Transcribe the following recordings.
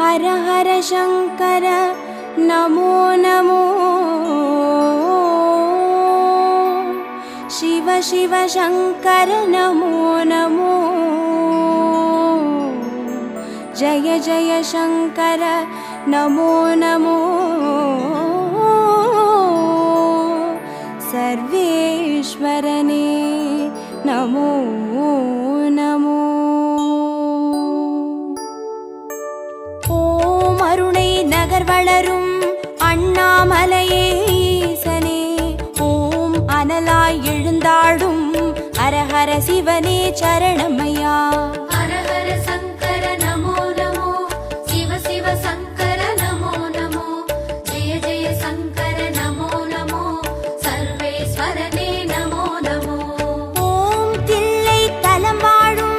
हर हर शंकर नमो नमो शिव शिव शंकर नमो नमो जय जय शंकर नमो नमो सर्वेश्वरने नमो नमो ஓம் அருணை நகர் வளரும் அண்ணாமலையே ஈசனே ஓம் அனலாய் எழுந்தாடும் ஹரஹர சிவனே சரணமையா ஹர ஹர சங்கர நமோ நமோ சிவ சிவ சங்கர நமோ நமோ ஜெய ஜெய சங்கர நமோ நமோ சர்வேஸ்வரனே நமோ நமோ ஓம் தில்லை தலம் வாழும்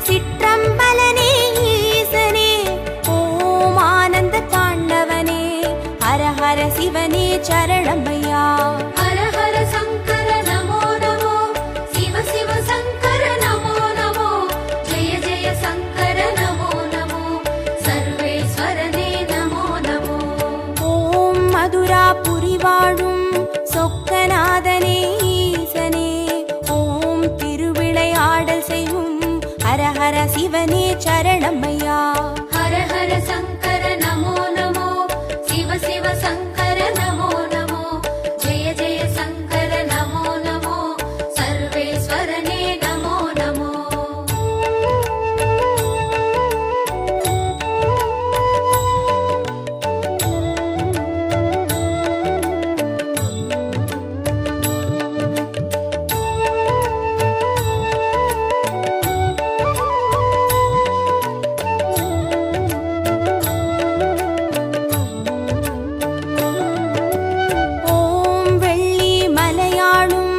சிற்றம்பலனே ஈசனே ஓம் ஆனந்த தாண்டவனே ஹரஹர சிவனே சரணமையா ஹர ஹர சங்கர நமோ நமோ சிவ சிவ சங்கர நமோ நமோ ஜெய ஜெய சங்கர நமோ நமோ சர்வேஸ்வரனே நமோ நமோ ஓம் மதுராபுரி வாழும் சொக்கநாதனே ஈசனே ஓம் திருவிளையாடல் செய்யும் ஹரஹர சிவனே சரணமையா ஹர ஹர சங்கர நமோ நமோ சிவ சிவ சங்கர நமோ நமோ ஜெய ஜெய சங்கர நமோ நமோ சர்வேஸ்வரனே நமோ நமோ ஓம் வெள்ளி மலையாளும்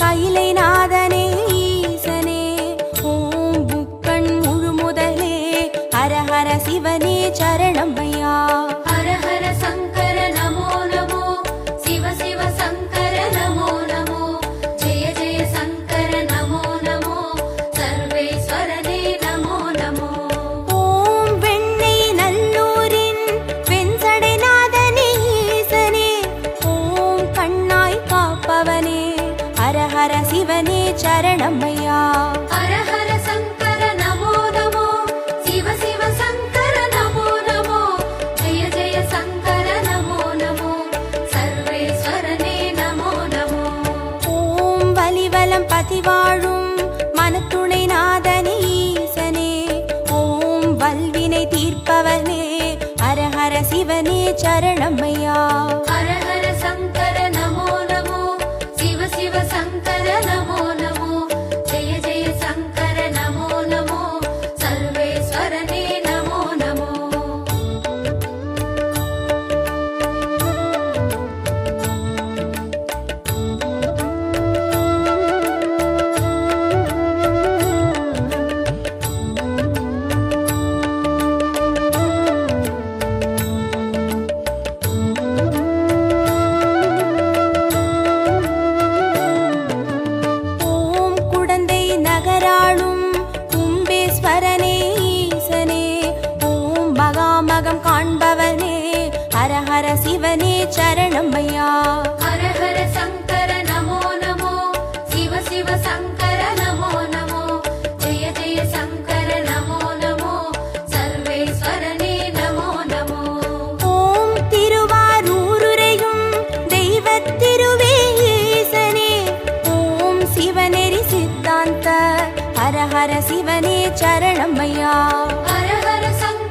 கைலைநாதனே ஈசனே ஓம் புக்கண் முழுமுதலே ஹரஹர சிவனே சரணமையா ஹர ஹர சங்கர நமோ நமோ சிவ சிவ சங்கர நமோ நமோ ஜெய ஜெய சங்கர நமோ நமோ சர்வேஸ்வரனே நமோ நமோ ஓம் வெண்ணை நல்லூரின் வெண்சடைநாதனே ஈசனே ஓம் கண்ணாய் காப்பவனே ஹரஹர சிவனே சரணமையா ஹர ஹர சங்கர நமோ நமோ சிவ சிவ சங்கர நமோ நமோ ஜெய ஜெய சங்கர நமோ நமோ சர்வேஸ்வரனே நமோ நமோ ஓம் வலிவலம் பதிவாழும் மனத்துணை நாதனே ஈசனே ஓம் வல்வினை தீர்ப்பவனே ஹரஹர சிவனே சரணமையா ஹர ஹர சங்கர நமோ நமோ சிவ சிவ சங்கர நமோ நமோ ஜெய ஜெய சங்கர நமோ நமோ சர்வேஸ்வரனே நமோ நமோ ஓம் குடந்தை நகராளும் கும்பேஸ்வரனே ஈசனே ஓம் மகாமகம் காண்பவனே ஹரஹர சிவனே சரணமையா ஹர ஹர சங்கர நமோ நமோ சிவ சிவ சங்கர நமோ நமோ ஜெய ஜெய சங்கர நமோ நமோ சர்வேஸ்வரனே நமோ நமோ ஓம் திருவாரூருரையும் தெய்வத் திருவே ஈசனே ஓம் சிவநெறி சித்தாந்த ஹரஹர சிவனே சரணமையா ஹர ஹர சங்கர